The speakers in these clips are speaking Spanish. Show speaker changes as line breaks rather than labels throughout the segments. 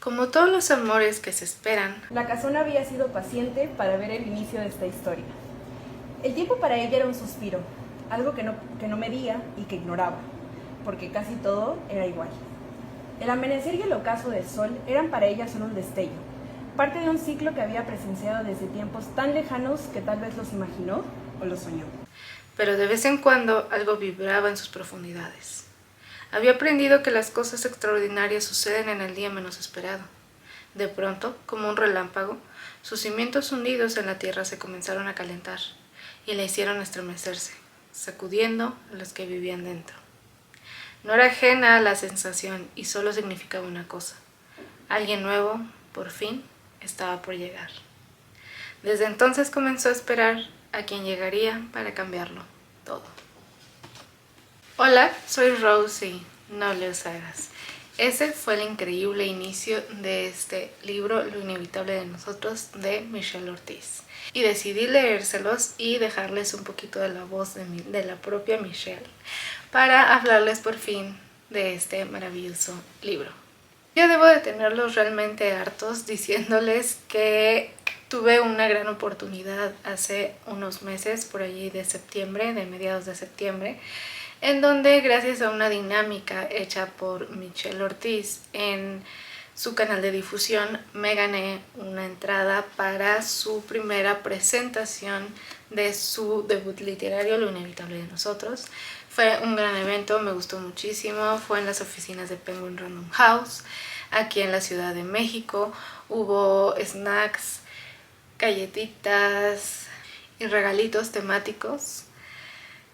Como todos los amores que se esperan,
la casona había sido paciente para ver el inicio de esta historia. El tiempo para ella era un suspiro, algo que no medía y que ignoraba, porque casi todo era igual. El amanecer y el ocaso del sol eran para ella solo un destello, parte de un ciclo que había presenciado desde tiempos tan lejanos que tal vez los imaginó o los soñó.
pero de vez en cuando algo vibraba en sus profundidades. Había aprendido que las cosas extraordinarias suceden en el día menos esperado. De pronto, como un relámpago, sus cimientos hundidos en la tierra se comenzaron a calentar y la hicieron estremecerse, sacudiendo a los que vivían dentro. No era ajena a la sensación y solo significaba una cosa: alguien nuevo, por fin, estaba por llegar. Desde entonces comenzó a esperar a quien llegaría para cambiarlo todo. Hola, soy Rosie, no les hagas. Ese fue el increíble inicio de este libro, Lo inevitable de nosotros, de Michelle Ortiz. Y decidí leérselos y dejarles un poquito de la voz de la propia Michelle para hablarles por fin de este maravilloso libro. Yo debo de tenerlos realmente hartos diciéndoles que tuve una gran oportunidad hace unos meses, por allí de septiembre, de mediados de septiembre, en donde gracias a una dinámica hecha por Michelle Ortiz en su canal de difusión me gané una entrada para su primera presentación de su debut literario, Lo inevitable de nosotros. Fue un gran evento, me gustó muchísimo, fue en las oficinas de Penguin Random House, aquí en la Ciudad de México. Hubo snacks, galletitas y regalitos temáticos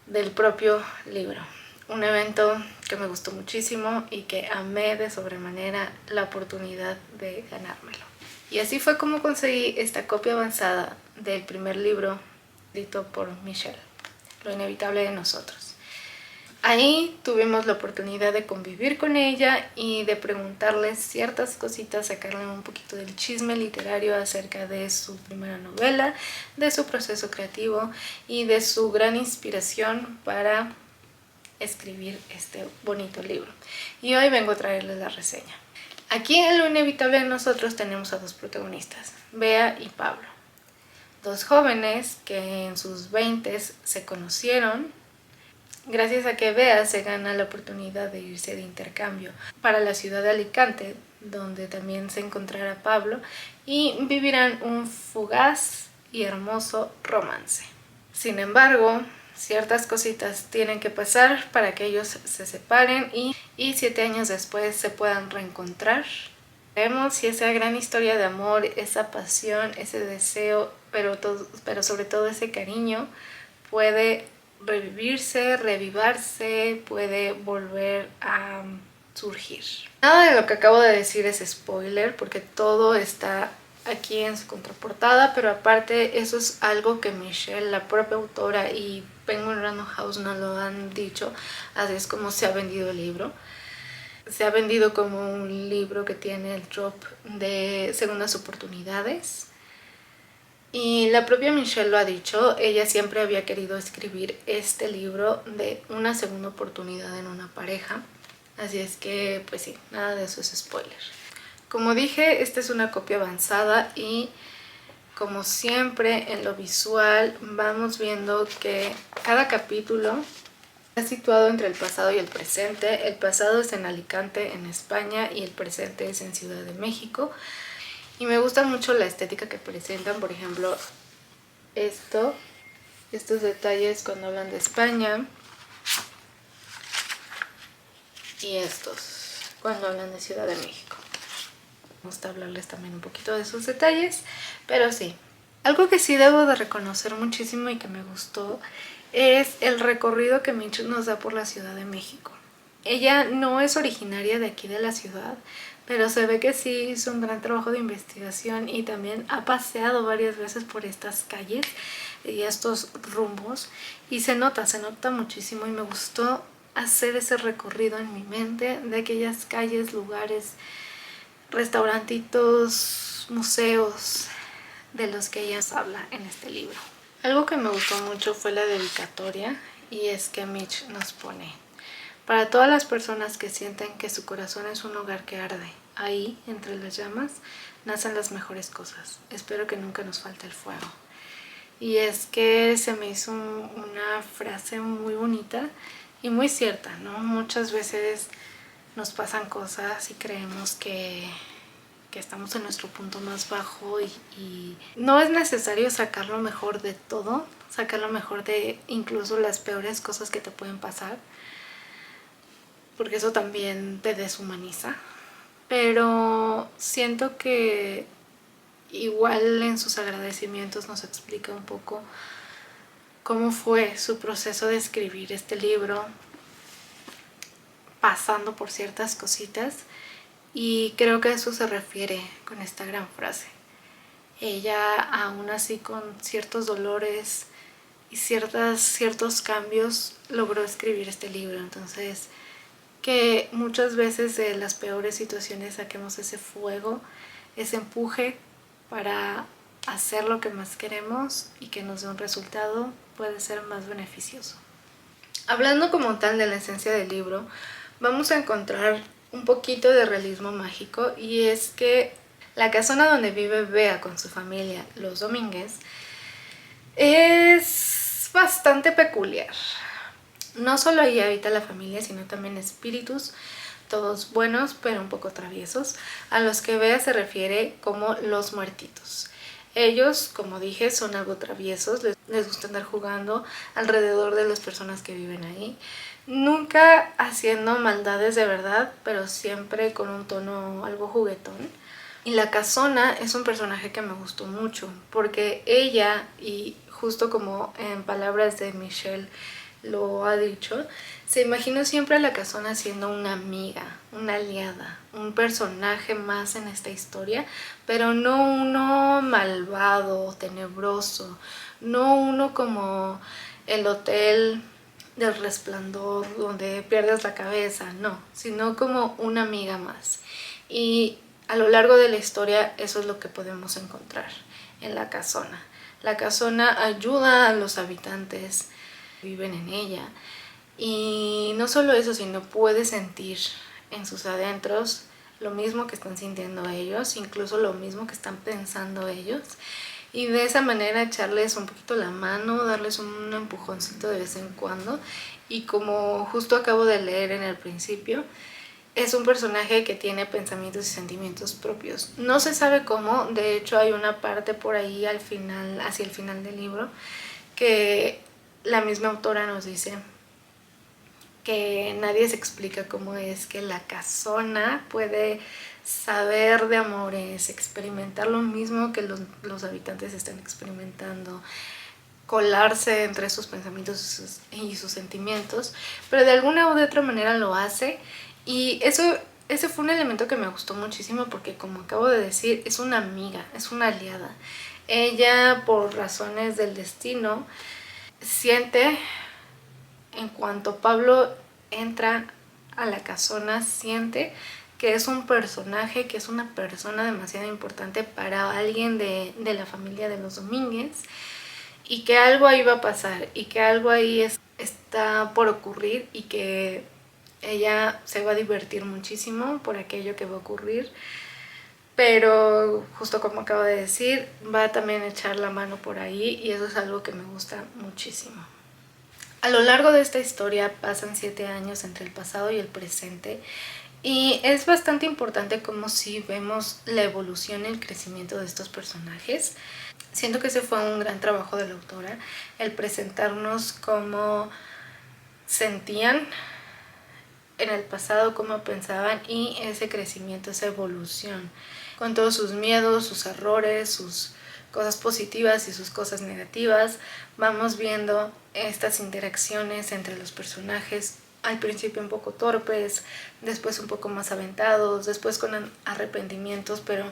del propio libro. Un evento que me gustó muchísimo y que amé de sobremanera la oportunidad de ganármelo. Y así fue como conseguí esta copia avanzada del primer libro escrito por Michelle, Lo inevitable de nosotros. Ahí tuvimos la oportunidad de convivir con ella y de preguntarle ciertas cositas, sacarle un poquito del chisme literario acerca de su primera novela, de su proceso creativo y de su gran inspiración para escribir este bonito libro. Y hoy vengo a traerles la reseña. Aquí en Lo inevitable de nosotros tenemos a dos protagonistas, Bea y Pablo. Dos jóvenes que en sus 20s se conocieron gracias a que Bea se gana la oportunidad de irse de intercambio para la ciudad de Alicante, donde también se encontrará Pablo, y vivirán un fugaz y hermoso romance. Sin embargo, ciertas cositas tienen que pasar para que ellos se separen y 7 años después se puedan reencontrar. Vemos si esa gran historia de amor, esa pasión, ese deseo, pero sobre todo ese cariño puede revivirse, revivarse, puede volver a surgir. Nada de lo que acabo de decir es spoiler porque todo está aquí en su contraportada, pero aparte eso es algo que Michelle, la propia autora, y Penguin Random House nos lo han dicho, así es como se ha vendido el libro. Se ha vendido como un libro que tiene el trope de segundas oportunidades. Y la propia Michelle lo ha dicho, ella siempre había querido escribir este libro de una segunda oportunidad en una pareja. Así es que, pues sí, nada de eso es spoiler. Como dije, esta es una copia avanzada y como siempre en lo visual vamos viendo que cada capítulo está situado entre el pasado y el presente. El pasado es en Alicante, en España, y el presente es en Ciudad de México. Y me gusta mucho la estética que presentan, por ejemplo, estos detalles cuando hablan de España y estos cuando hablan de Ciudad de México. Me gusta hablarles también un poquito de esos detalles, pero sí. Algo que sí debo de reconocer muchísimo y que me gustó es el recorrido que Mitch nos da por la Ciudad de México. Ella no es originaria de aquí de la ciudad, pero se ve que sí hizo un gran trabajo de investigación y también ha paseado varias veces por estas calles y estos rumbos y se nota muchísimo y me gustó hacer ese recorrido en mi mente de aquellas calles, lugares, restaurantitos, museos de los que ella habla en este libro. Algo que me gustó mucho fue la dedicatoria y es que Mitch nos pone: para todas las personas que sienten que su corazón es un hogar que arde, ahí, entre las llamas, nacen las mejores cosas. Espero que nunca nos falte el fuego. Y es que se me hizo una frase muy bonita y muy cierta, ¿no? Muchas veces nos pasan cosas y creemos que estamos en nuestro punto más bajo y no es necesario sacar lo mejor de todo, sacar lo mejor de incluso las peores cosas que te pueden pasar, porque eso también te deshumaniza. Pero siento que igual en sus agradecimientos nos explica un poco cómo fue su proceso de escribir este libro, pasando por ciertas cositas, y creo que a eso se refiere con esta gran frase. Ella, aún así con ciertos dolores y ciertos cambios, logró escribir este libro. Entonces, que muchas veces de las peores situaciones saquemos ese fuego, ese empuje para hacer lo que más queremos y que nos dé un resultado puede ser más beneficioso. Hablando como tal de la esencia del libro, vamos a encontrar un poquito de realismo mágico, y es que la casona donde vive Bea con su familia, los Domínguez, es bastante peculiar. No solo ahí habita la familia, sino también espíritus, todos buenos pero un poco traviesos, a los que Bea se refiere como los muertitos. Ellos, como dije, son algo traviesos, les gusta andar jugando alrededor de las personas que viven ahí, nunca haciendo maldades de verdad, pero siempre con un tono algo juguetón. Y la Casona es un personaje que me gustó mucho, porque ella, y justo como en palabras de Michelle lo ha dicho, se imaginó siempre a la Casona siendo una amiga, una aliada, un personaje más en esta historia, pero no uno malvado, tenebroso, no uno como el hotel del Resplandor donde pierdes la cabeza, no, sino como una amiga más. Y a lo largo de la historia eso es lo que podemos encontrar en la Casona. La Casona ayuda a los habitantes que viven en ella, y no solo eso, sino puede sentir en sus adentros lo mismo que están sintiendo ellos, incluso lo mismo que están pensando ellos, y de esa manera echarles un poquito la mano, darles un empujoncito de vez en cuando. Y como justo acabo de leer en el principio, es un personaje que tiene pensamientos y sentimientos propios. No se sabe cómo, de hecho hay una parte por ahí al final, hacia el final del libro, que la misma autora nos dice que nadie se explica cómo es que la Casona puede saber de amores, experimentar lo mismo que los habitantes están experimentando, colarse entre sus pensamientos y sus sentimientos, pero de alguna u otra manera lo hace. Y ese fue un elemento que me gustó muchísimo, porque como acabo de decir, es una amiga, es una aliada. Ella, por razones del destino, siente, en cuanto Pablo entra a la Casona, siente que es un personaje, que es una persona demasiado importante para alguien de la familia de los Domínguez, y que algo ahí va a pasar, y que algo ahí está por ocurrir, y que ella se va a divertir muchísimo por aquello que va a ocurrir, pero justo como acabo de decir, va a también echar la mano por ahí, y eso es algo que me gusta muchísimo. A lo largo de esta historia pasan 7 años entre el pasado y el presente, y es bastante importante como si vemos la evolución y el crecimiento de estos personajes. Siento que ese fue un gran trabajo de la autora, el presentarnos cómo sentían en el pasado, cómo pensaban, y ese crecimiento, esa evolución, con todos sus miedos, sus errores, sus cosas positivas y sus cosas negativas. Vamos viendo estas interacciones entre los personajes, al principio un poco torpes, después un poco más aventados, después con arrepentimientos, pero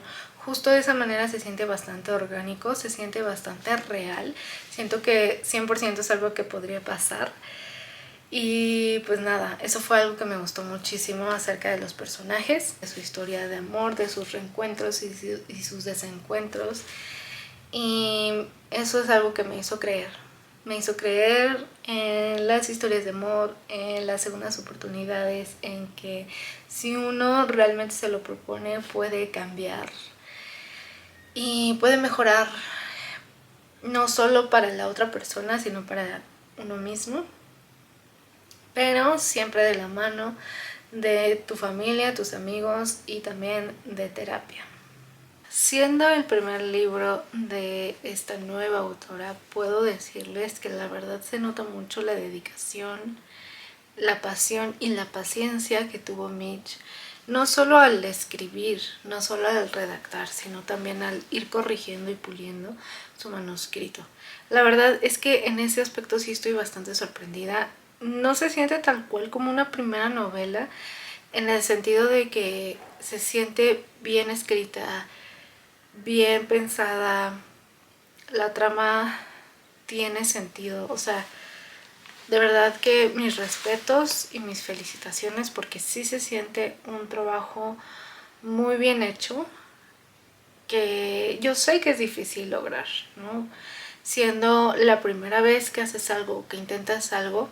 justo de esa manera se siente bastante orgánico, se siente bastante real. Siento que 100% es algo que podría pasar. Y pues nada, eso fue algo que me gustó muchísimo acerca de los personajes, de su historia de amor, de sus reencuentros y sus desencuentros. Y eso es algo que me hizo creer Me hizo creer en las historias de amor, en las segundas oportunidades, en que si uno realmente se lo propone puede cambiar y puede mejorar, no solo para la otra persona, sino para uno mismo, pero siempre de la mano de tu familia, tus amigos y también de terapia. Siendo el primer libro de esta nueva autora, puedo decirles que la verdad se nota mucho la dedicación, la pasión y la paciencia que tuvo Mitch, no solo al escribir, no solo al redactar, sino también al ir corrigiendo y puliendo su manuscrito. La verdad es que en ese aspecto sí estoy bastante sorprendida. No se siente tal cual como una primera novela, en el sentido de que se siente bien escrita, bien pensada, la trama tiene sentido, o sea, de verdad que mis respetos y mis felicitaciones, porque sí se siente un trabajo muy bien hecho, que yo sé que es difícil lograr, ¿no? Siendo la primera vez que haces algo, que intentas algo,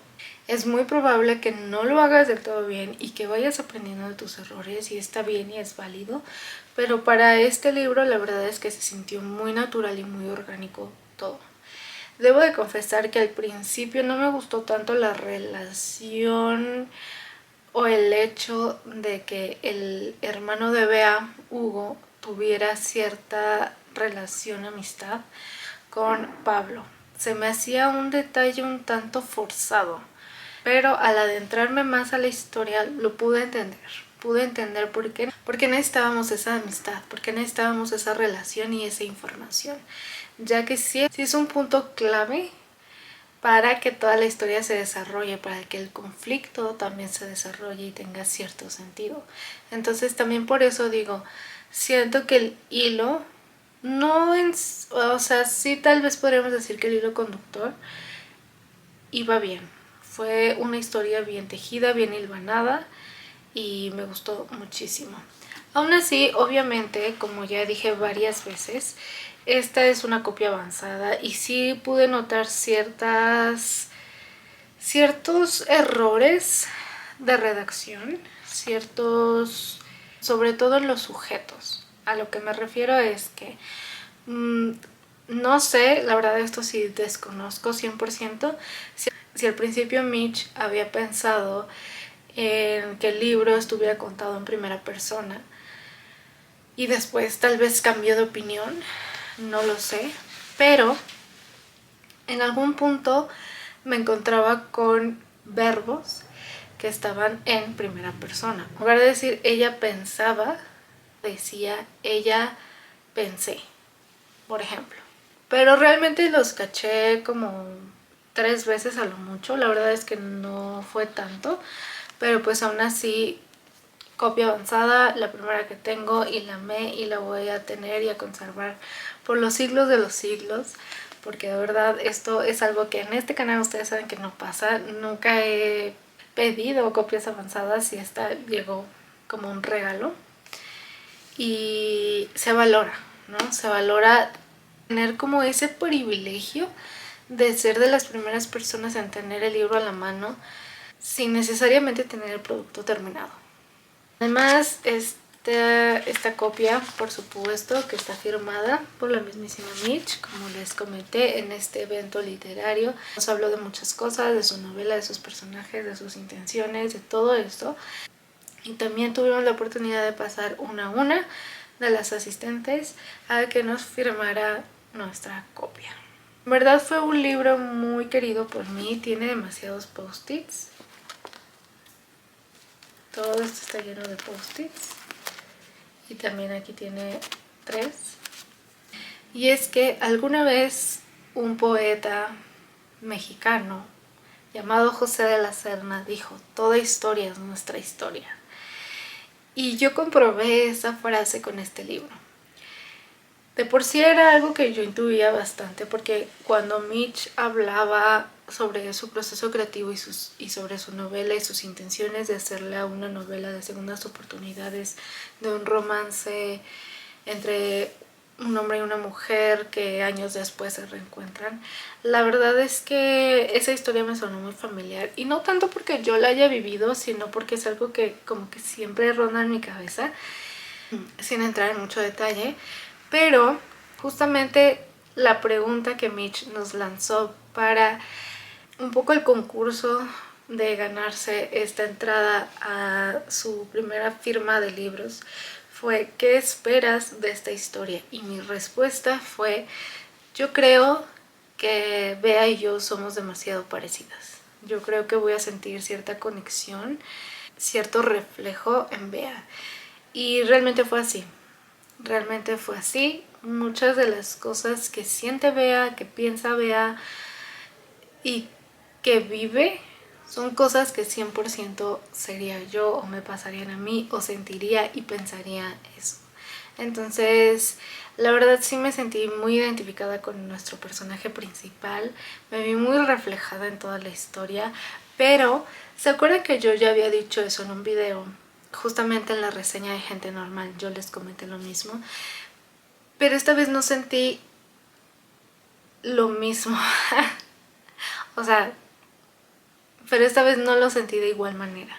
es muy probable que no lo hagas del todo bien y que vayas aprendiendo de tus errores, y está bien y es válido, pero para este libro la verdad es que se sintió muy natural y muy orgánico todo. Debo de confesar que al principio no me gustó tanto la relación o el hecho de que el hermano de Bea, Hugo, tuviera cierta relación, amistad con Pablo. Se me hacía un detalle un tanto forzado, pero al adentrarme más a la historia lo pude entender. Pude entender por qué necesitábamos esa amistad, por qué necesitábamos esa relación y esa información, ya que sí es un punto clave para que toda la historia se desarrolle, para que el conflicto también se desarrolle y tenga cierto sentido. Entonces también por eso digo, siento que el hilo, no en, o sea, sí tal vez podríamos decir que el hilo conductor iba bien. Fue una historia bien tejida, bien hilvanada y me gustó muchísimo. Aún así, obviamente, como ya dije varias veces, esta es una copia avanzada y sí pude notar ciertos errores de redacción, sobre todo en los sujetos. A lo que me refiero es que no sé, la verdad esto sí desconozco 100%, si al principio Mitch había pensado en que el libro estuviera contado en primera persona y después tal vez cambió de opinión, no lo sé, pero en algún punto me encontraba con verbos que estaban en primera persona. En lugar de decir ella pensaba, decía ella pensé, por ejemplo. Pero realmente los caché como 3 veces a lo mucho, la verdad es que no fue tanto, pero pues aún así copia avanzada, la primera que tengo y la amé y la voy a tener y a conservar por los siglos de los siglos, porque de verdad esto es algo que en este canal ustedes saben que no pasa. Nunca he pedido copias avanzadas y esta llegó como un regalo y se valora, ¿no? Se valora tener como ese privilegio de ser de las primeras personas en tener el libro a la mano sin necesariamente tener el producto terminado. Además, esta copia, por supuesto, que está firmada por la mismísima Mitch, como les comenté en este evento literario. Nos habló de muchas cosas, de su novela, de sus personajes, de sus intenciones, de todo esto. Y también tuvimos la oportunidad de pasar una a una de las asistentes a que nos firmara nuestra copia. En verdad fue un libro muy querido por mí, tiene demasiados post-its. Todo esto está lleno de post-its. Y también aquí tiene 3. Y es que alguna vez un poeta mexicano llamado José de la Serna dijo: toda historia es nuestra historia. Y yo comprobé esa frase con este libro. De por sí era algo que yo intuía bastante, porque cuando Mitch hablaba sobre su proceso creativo y sobre su novela y sus intenciones de hacerla una novela de segundas oportunidades, de un romance entre un hombre y una mujer que años después se reencuentran. La verdad es que esa historia me sonó muy familiar, y no tanto porque yo la haya vivido, sino porque es algo que como que siempre ronda en mi cabeza, sin entrar en mucho detalle. Pero justamente la pregunta que Mitch nos lanzó para un poco el concurso de ganarse esta entrada a su primera firma de libros fue: ¿qué esperas de esta historia? Y mi respuesta fue: yo creo que Bea y yo somos demasiado parecidas. Yo creo que voy a sentir cierta conexión, cierto reflejo en Bea. Y realmente fue así. Realmente fue así. Muchas de las cosas que siente Bea, que piensa Bea y que vive son cosas que 100% sería yo, o me pasarían a mí, o sentiría y pensaría eso. Entonces, la verdad sí me sentí muy identificada con nuestro personaje principal, me vi muy reflejada en toda la historia, pero ¿se acuerdan que yo ya había dicho eso en un video? Justamente en la reseña de Gente Normal yo les comenté lo mismo, pero esta vez no sentí lo mismo. O sea, pero esta vez no lo sentí de igual manera.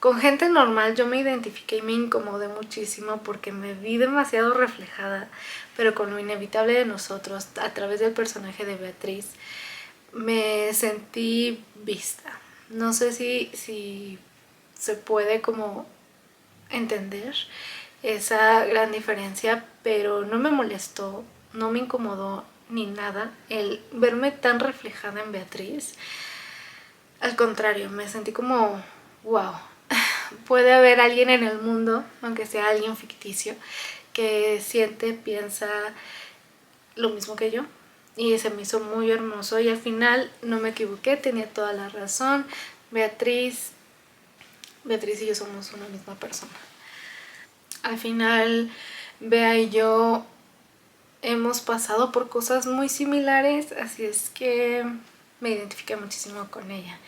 Con Gente Normal yo me identifiqué y me incomodé muchísimo porque me vi demasiado reflejada, pero con Lo Inevitable de Nosotros, a través del personaje de Beatriz, me sentí vista. No sé si se puede como entender esa gran diferencia, pero no me molestó, no me incomodó ni nada el verme tan reflejada en Beatriz. Al contrario, me sentí como, wow, puede haber alguien en el mundo, aunque sea alguien ficticio, que siente, piensa lo mismo que yo. Y se me hizo muy hermoso, y al final no me equivoqué, tenía toda la razón. Beatriz y yo somos una misma persona. Al final, Bea y yo hemos pasado por cosas muy similares, así es que me identifiqué muchísimo con ella.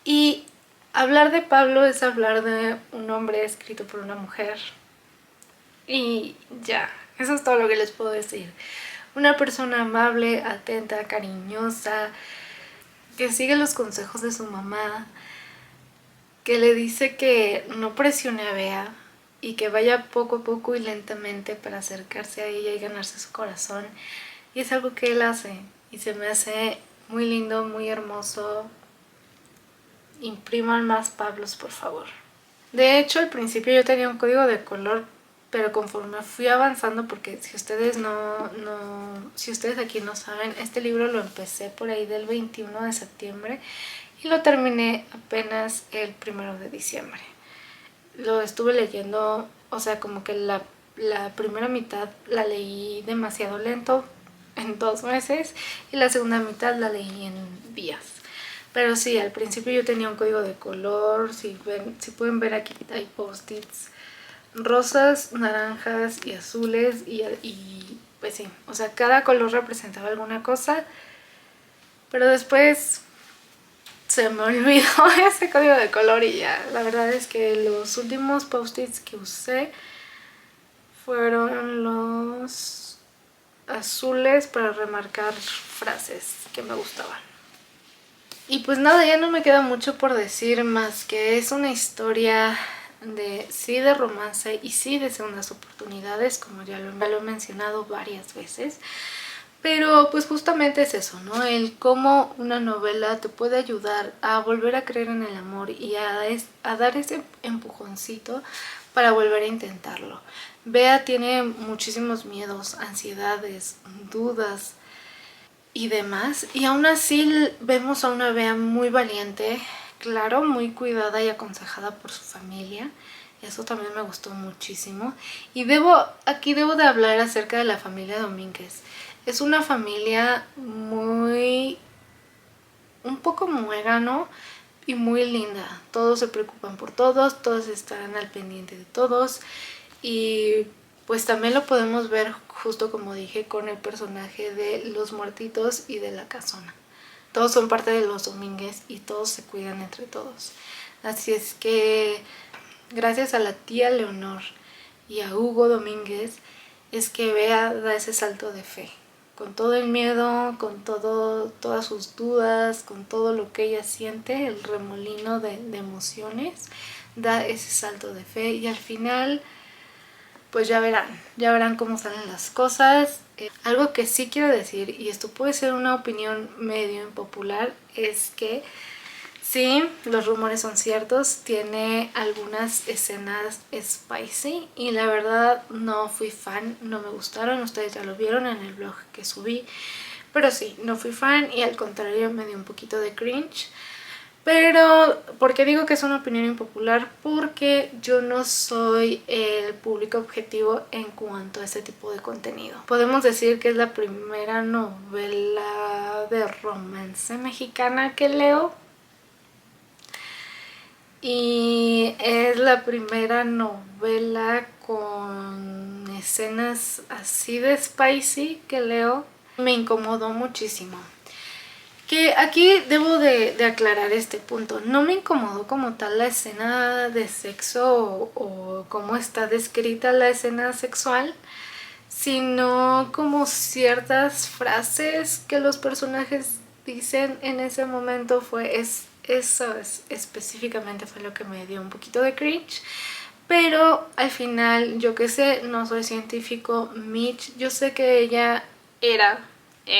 Y hablar de Pablo es hablar de un hombre escrito por una mujer. Y ya, eso es todo lo que les puedo decir. Una persona amable, atenta, cariñosa, que sigue los consejos de su mamá, que le dice que no presione a Bea y que vaya poco a poco y lentamente para acercarse a ella y ganarse su corazón. Y es algo que él hace y se me hace muy lindo, muy hermoso. Impriman más Pablos, por favor. De hecho, al principio yo tenía un código de color, pero conforme fui avanzando, porque si ustedes si ustedes aquí no saben, este libro lo empecé por ahí del 21 de septiembre y lo terminé apenas el 1 de diciembre. Lo estuve leyendo, o sea, como que la primera mitad la leí demasiado lento, en 2 meses, y la segunda mitad la leí en días. Pero sí, al principio yo tenía un código de color. Si pueden ver aquí hay post-its rosas, naranjas y azules, y pues sí, o sea, cada color representaba alguna cosa, pero después se me olvidó ese código de color y ya. La verdad es que los últimos post-its que usé fueron los azules para remarcar frases que me gustaban. Y pues nada, ya no me queda mucho por decir, más que es una historia de romance y sí de segundas oportunidades, como ya lo he mencionado varias veces. Pero pues justamente es eso, ¿no? El cómo una novela te puede ayudar a volver a creer en el amor y a dar ese empujoncito para volver a intentarlo. Bea tiene muchísimos miedos, ansiedades, dudas y demás, y aún así vemos a una Bea muy valiente, claro, muy cuidada y aconsejada por su familia. Eso también me gustó muchísimo. Y aquí debo de hablar acerca de la familia Domínguez. Es una familia un poco muégano y muy linda. Todos se preocupan por todos, todos están al pendiente de todos, y pues también lo podemos ver, justo como dije, con el personaje de los muertitos y de la casona. Todos son parte de los Domínguez y todos se cuidan entre todos. Así es que gracias a la tía Leonor y a Hugo Domínguez es que Bea da ese salto de fe. Con todo el miedo, con todas sus dudas, con todo lo que ella siente, el remolino de emociones, da ese salto de fe y al final pues ya verán cómo salen las cosas. Algo que sí quiero decir, y esto puede ser una opinión medio impopular, es que sí, los rumores son ciertos, tiene algunas escenas spicy y la verdad no fui fan, no me gustaron, ustedes ya lo vieron en el blog que subí, pero sí, no fui fan y al contrario me dio un poquito de cringe. Pero, ¿por qué digo que es una opinión impopular? Porque yo no soy el público objetivo en cuanto a este tipo de contenido. Podemos decir que es la primera novela de romance mexicana que leo. Y es la primera novela con escenas así de spicy que leo. Me incomodó muchísimo. Que aquí debo de aclarar este punto. No me incomodó como tal la escena de sexo o cómo está descrita la escena sexual, sino como ciertas frases que los personajes dicen en ese momento. Eso específicamente fue lo que me dio un poquito de cringe. Pero al final, yo que sé, no soy científico. Mitch, yo sé que ella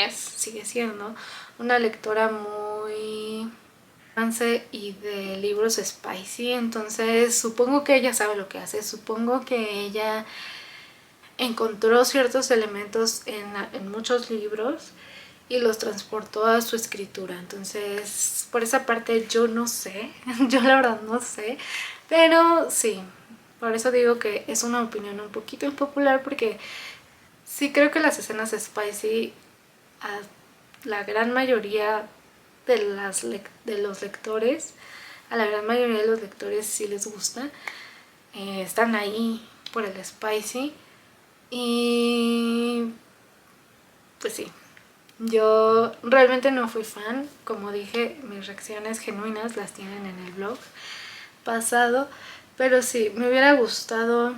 sigue siendo una lectora muy romance y de libros spicy, entonces supongo que ella sabe lo que hace, supongo que ella encontró ciertos elementos en muchos libros y los transportó a su escritura. Entonces, por esa parte yo no sé, yo la verdad no sé, pero sí, por eso digo que es una opinión un poquito impopular, porque sí creo que las escenas spicy a la gran mayoría de los lectores, a la gran mayoría de los lectores sí les gusta, están ahí por el spicy. Y pues sí, yo realmente no fui fan. Como dije, mis reacciones genuinas las tienen en el blog pasado, pero sí, me hubiera gustado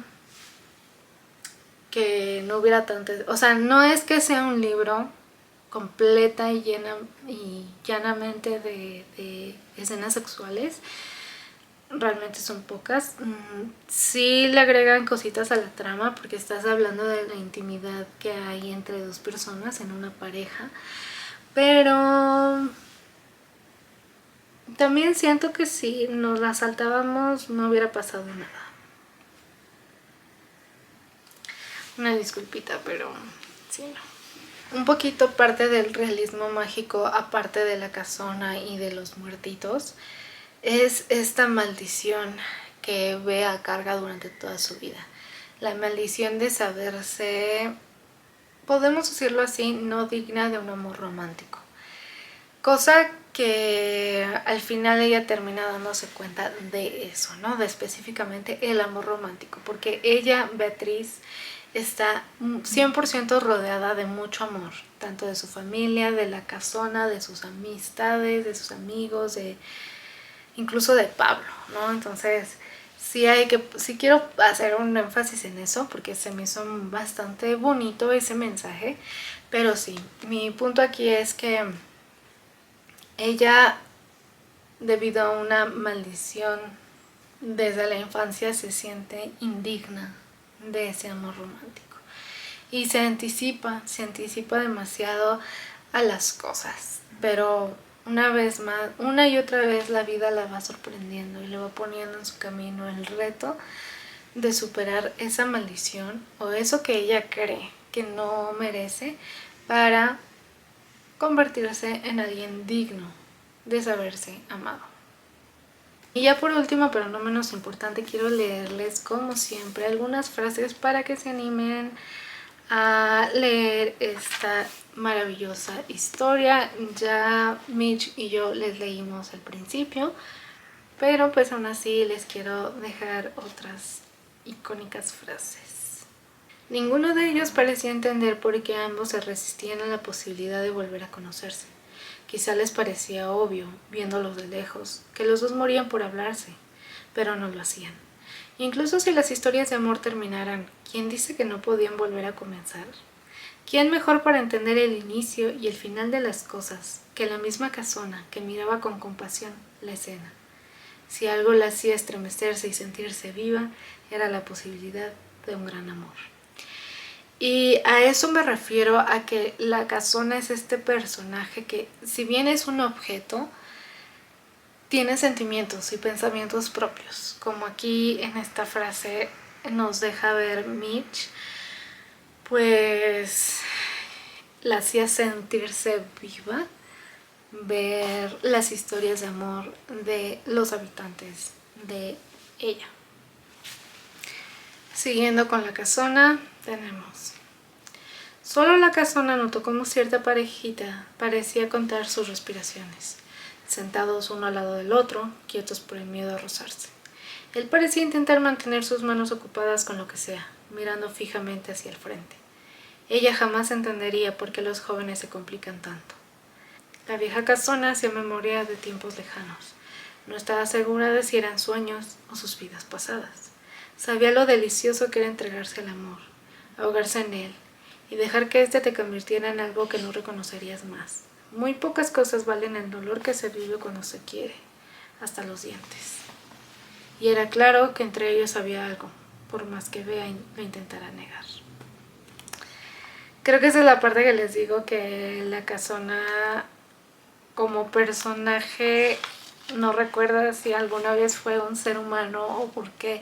que no hubiera tanto, o sea, no es que sea un libro completa y llanamente de escenas sexuales, realmente son pocas. Sí le agregan cositas a la trama porque estás hablando de la intimidad que hay entre dos personas en una pareja, pero también siento que si nos la saltábamos no hubiera pasado nada. Una disculpita, pero sí, no. Un poquito parte del realismo mágico, aparte de la casona y de los muertitos, es esta maldición que Bea carga durante toda su vida. La maldición de saberse, podemos decirlo así, no digna de un amor romántico. Cosa que al final ella termina dándose cuenta de eso, ¿no? De específicamente el amor romántico, porque ella, Beatriz, está 100% rodeada de mucho amor, tanto de su familia, de la casona, de sus amistades, de sus amigos, incluso de Pablo, ¿no? Entonces sí quiero hacer un énfasis en eso porque se me hizo bastante bonito ese mensaje. Pero sí, mi punto aquí es que ella, debido a una maldición desde la infancia, se siente indigna de ese amor romántico y se anticipa demasiado a las cosas, pero una vez más, una y otra vez la vida la va sorprendiendo y le va poniendo en su camino el reto de superar esa maldición o eso que ella cree que no merece, para convertirse en alguien digno de saberse amado. Y ya por último, pero no menos importante, quiero leerles como siempre algunas frases para que se animen a leer esta maravillosa historia. Ya Mitch y yo les leímos al principio, pero pues aún así les quiero dejar otras icónicas frases. Ninguno de ellos parecía entender por qué ambos se resistían a la posibilidad de volver a conocerse. Quizá les parecía obvio, viéndolos de lejos, que los dos morían por hablarse, pero no lo hacían. Incluso si las historias de amor terminaran, ¿quién dice que no podían volver a comenzar? ¿Quién mejor para entender el inicio y el final de las cosas que la misma Casona, que miraba con compasión la escena? Si algo la hacía estremecerse y sentirse viva, era la posibilidad de un gran amor. Y a eso me refiero, a que la Casona es este personaje que, si bien es un objeto, tiene sentimientos y pensamientos propios, como aquí en esta frase nos deja ver Mitch, pues la hacía sentirse viva, ver las historias de amor de los habitantes de ella. Siguiendo con la Casona, tenemos: solo la Casona notó cómo cierta parejita parecía contar sus respiraciones, sentados uno al lado del otro, quietos por el miedo a rozarse. Él parecía intentar mantener sus manos ocupadas con lo que sea, mirando fijamente hacia el frente. Ella jamás entendería por qué los jóvenes se complican tanto. La vieja Casona hacía memoria de tiempos lejanos. No estaba segura de si eran sueños o sus vidas pasadas. Sabía lo delicioso que era entregarse al amor, ahogarse en él y dejar que éste te convirtiera en algo que no reconocerías más. Muy pocas cosas valen el dolor que se vive cuando se quiere, hasta los dientes. Y era claro que entre ellos había algo, por más que Bea lo intentara negar. Creo que esa es la parte que les digo, que la Casona como personaje no recuerda si alguna vez fue un ser humano o por qué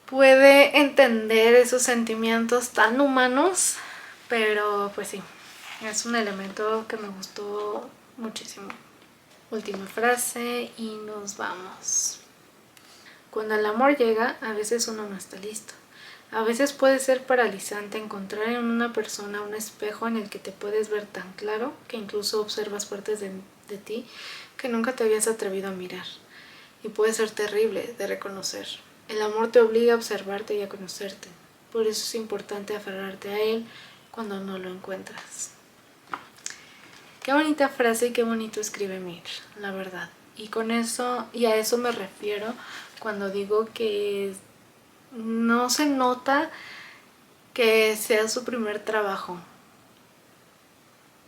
puede entender esos sentimientos tan humanos, pero pues sí, es un elemento que me gustó muchísimo. Última frase y nos vamos. Cuando el amor llega, a veces uno no está listo. A veces puede ser paralizante encontrar en una persona un espejo en el que te puedes ver tan claro que incluso observas partes de ti que nunca te habías atrevido a mirar. Y puede ser terrible de reconocer. El amor te obliga a observarte y a conocerte. Por eso es importante aferrarte a él cuando no lo encuentras. Qué bonita frase y qué bonito escribe Mitch, la verdad. Y con eso, y a eso me refiero cuando digo que no se nota que sea su primer trabajo.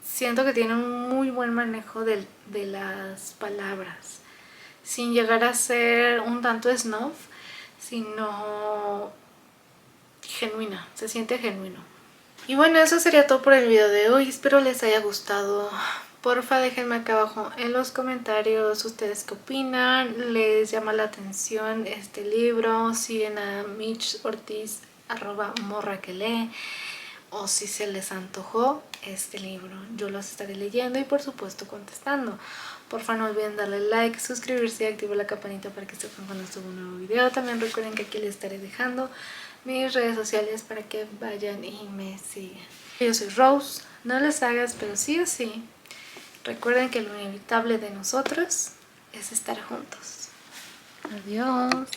Siento que tiene un muy buen manejo de las palabras, sin llegar a ser un tanto snob, sino genuina, se siente genuino. Y bueno, eso sería todo por el video de hoy, espero les haya gustado. Porfa, déjenme acá abajo en los comentarios ustedes qué opinan, les llama la atención este libro, siguen a Mitch Ortiz @morraquelee, o si se les antojó este libro. Yo los estaré leyendo y por supuesto contestando. Porfa, no olviden darle like, suscribirse y activar la campanita para que sepan cuando subo un nuevo video. También recuerden que aquí les estaré dejando mis redes sociales para que vayan y me sigan. Yo soy Rose, no les hagas, pero sí o sí, recuerden que lo inevitable de nosotros es estar juntos. Adiós.